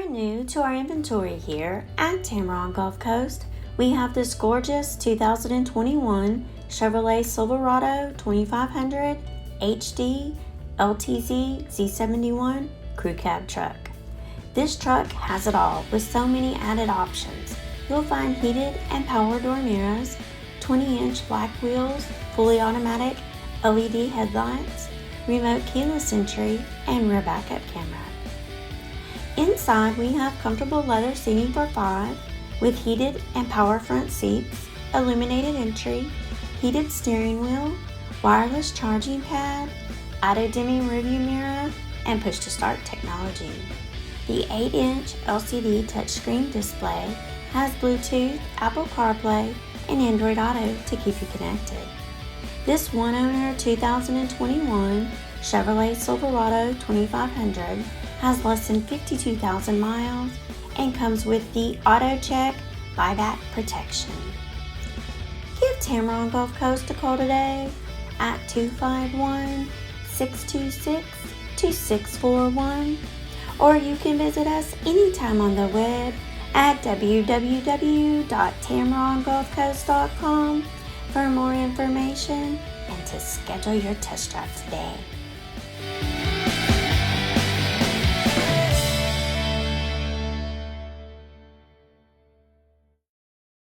Brand new to our inventory here at Tameron Gulf Coast, we have this gorgeous 2021 Chevrolet Silverado 2500 HD LTZ Z-71Crew Cab Truck. This truck has it all with so many added options. You'll find heated and power door mirrors, 20-inch black wheels, fully automatic LED headlights, remote keyless entry, and rear backup camera. Inside, we have comfortable leather seating for 5 with heated and power front seats, illuminated entry, heated steering wheel, wireless charging pad, auto-dimming rearview mirror, and push-to-start technology. The 8-inch LCD touchscreen display has Bluetooth, Apple CarPlay, and Android Auto to keep you connected. This one-owner 2021 Chevrolet Silverado 2500 has less than 52,000 miles and comes with the AutoCheck Buyback Protection. Give Tameron Gulf Coast a call today at 251-626-2641, or you can visit us anytime on the web at www.tamerongulfcoast.com for more information and to schedule your test drive today.